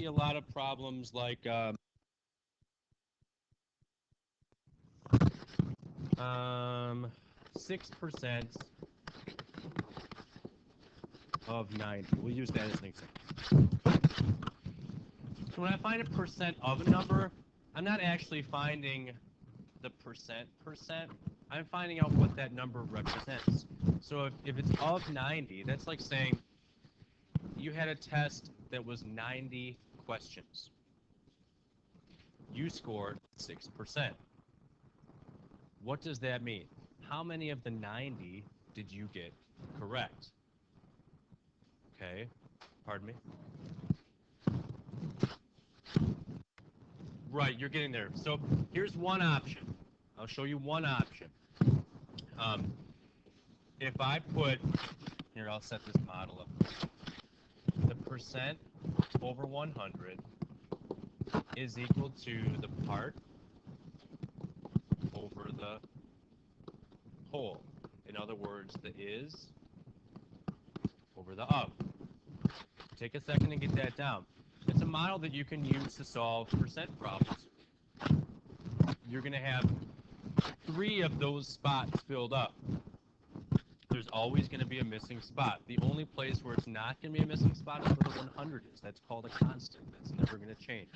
see a lot of problems like 6% of 90. We'll use that as an example. So when I find a percent of a number, I'm not actually finding the percent. I'm finding out what that number represents. So if it's of 90, that's like saying you had a test that was 90 questions. You scored 6%. What does that mean? How many of the 90 did you get correct? Okay, pardon me? Right, you're getting there. So here's one option. I'll show you one option. If I put, here, I'll set this model up. The percent over 100 is equal to the part over the whole. In other words, the is over the of. Take a second to get that down. It's a model that you can use to solve percent problems. You're going to have 3 of those spots filled up. There's always going to be a missing spot. The only place where it's not going to be a missing spot is where the 100 is. That's called a constant. That's never going to change.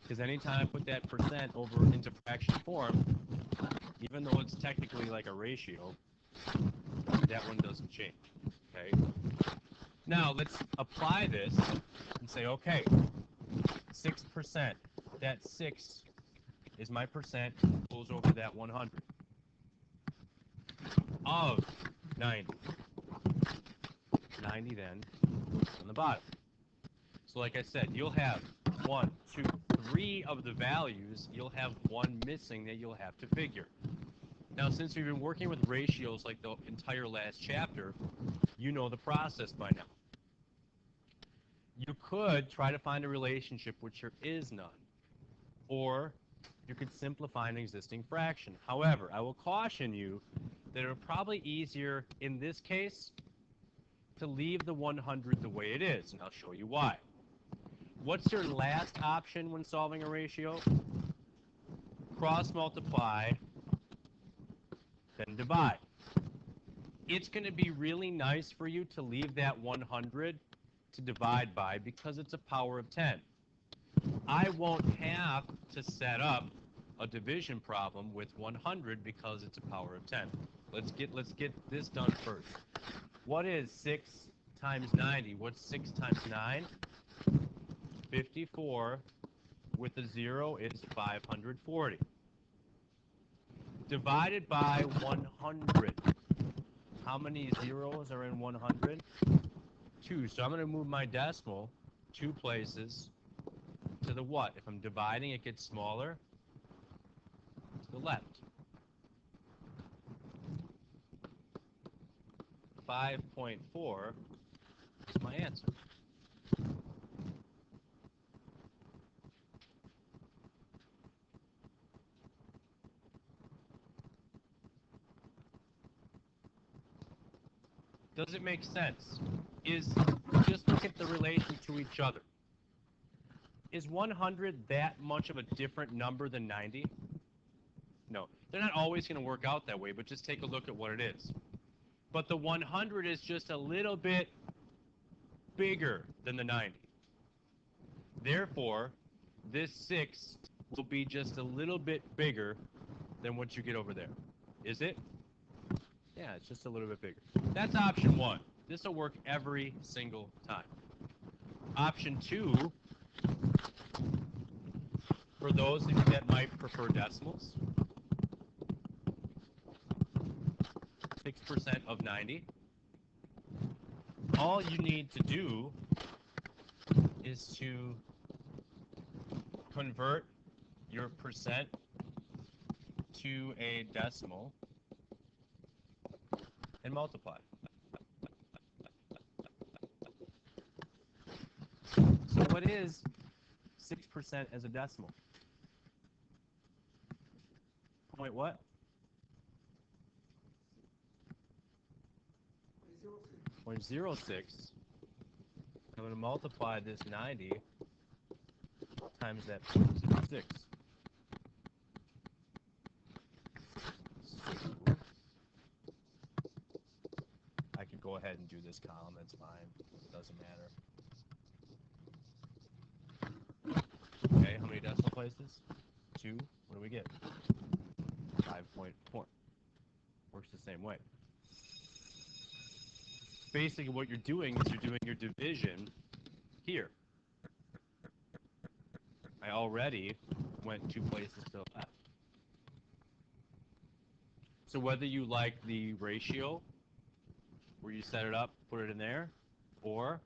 Because anytime I put that percent over into fraction form, even though it's technically like a ratio, that one doesn't change. Okay. Now let's apply this and say, okay, 6%. That 6 is my percent, goes over that 100. Of 90. 90 then on the bottom. So like I said, you'll have 1, 2, 3 of the values. You'll have one missing that you'll have to figure. Now, since we've been working with ratios like the entire last chapter, you know the process by now. You could try to find a relationship which there is none. Or you could simplify an existing fraction. However, I will caution you that it's probably easier in this case to leave the 100 the way it is, and I'll show you why. What's your last option when solving a ratio? Cross multiply, then divide. It's going to be really nice for you to leave that 100 to divide by because it's a power of 10. I won't have to set up a division problem with 100 because it's a power of 10. Let's get this done first. What is 6 times 90? What's 6 times 9? 54 with a 0 is 540. Divided by 100. How many zeros are in 100? 2. So I'm going to move my decimal 2 places to the what? If I'm dividing, it gets smaller. To the left. 5.4 is my answer. Does it make sense? Just look at the relation to each other. Is 100 that much of a different number than 90? No. They're not always going to work out that way, but just take a look at what it is. But the 100 is just a little bit bigger than the 90. Therefore, this 6 will be just a little bit bigger than what you get over there. Is it? Yeah, it's just a little bit bigger. That's option 1. This will work every single time. Option 2, for those of you that might prefer decimals, 6% of 90. All you need to do is to convert your percent to a decimal and multiply. So what is 6% as a decimal? Point what? 0.06. I'm going to multiply this 90 times that point is 6. So, I could go ahead and do this column, that's fine. It doesn't matter. Okay, how many decimal places? 2. What do we get? 5.4. Works the same way. Basically, what you're doing is you're doing your division here. I already went 2 places to the left. So whether you like the ratio, where you set it up, put it in there, or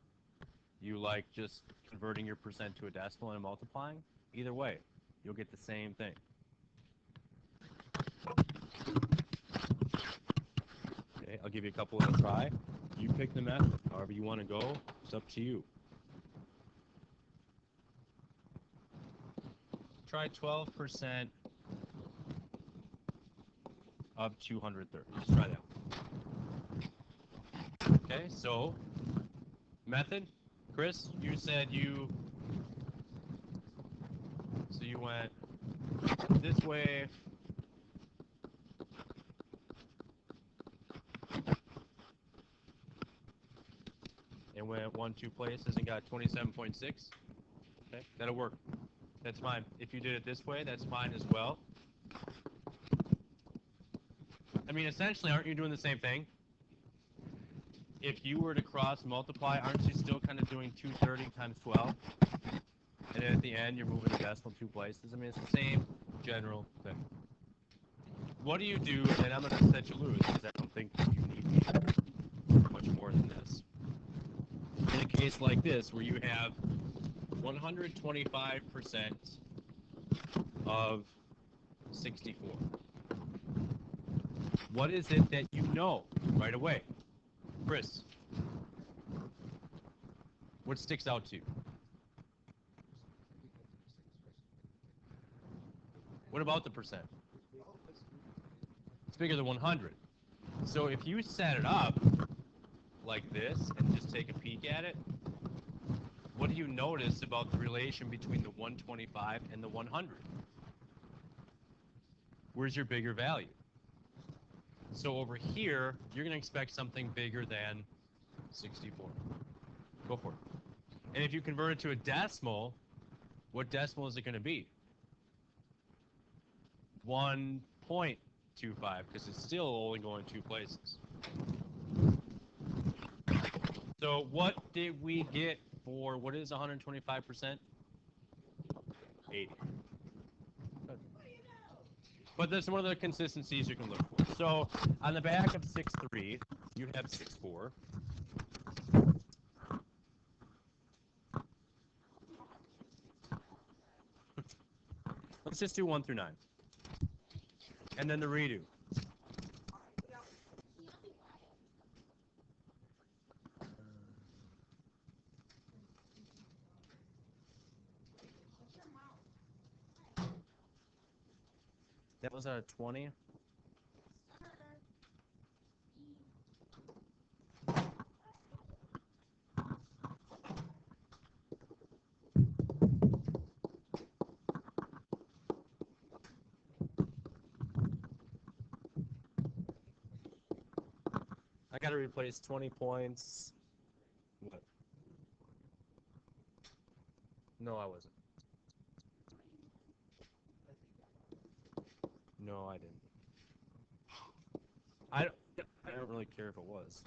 you like just converting your percent to a decimal and multiplying, either way, you'll get the same thing. Okay, I'll give you a couple of a try. You pick the method. However you want to go, it's up to you. Try 12% of 230. Just try that. Okay, so method. Chris, you said so you went this way. And went 1, 2 places and got 27.6. Okay, that'll work. That's fine. If you did it this way, that's fine as well. I mean, essentially, aren't you doing the same thing? If you were to cross multiply, aren't you still kind of doing 230 times 12? And then at the end, you're moving the decimal 2 places. I mean, it's the same general thing. What do you do, and I'm going to set you loose, because I don't think you need much more than this. In a case like this, where you have 125% of 64. What is it that you know right away? Chris, what sticks out to you? What about the percent? It's bigger than 100. So if you set it up like this and just take a peek at it, what do you notice about the relation between the 125 and the 100? Where's your bigger value? So over here, you're going to expect something bigger than 64. Go for it. And if you convert it to a decimal, what decimal is it going to be? 1.25, because it's still only going 2 places. So what did we get for, what is 125%? 80. But that's one of the consistencies you can look for. So on the back of 6.3, you have 6.4. Let's just do 1 through 9. And then the redo. That was a 20. I got to replace 20 points. What? No, I wasn't. No, I didn't. I don't really care if it was.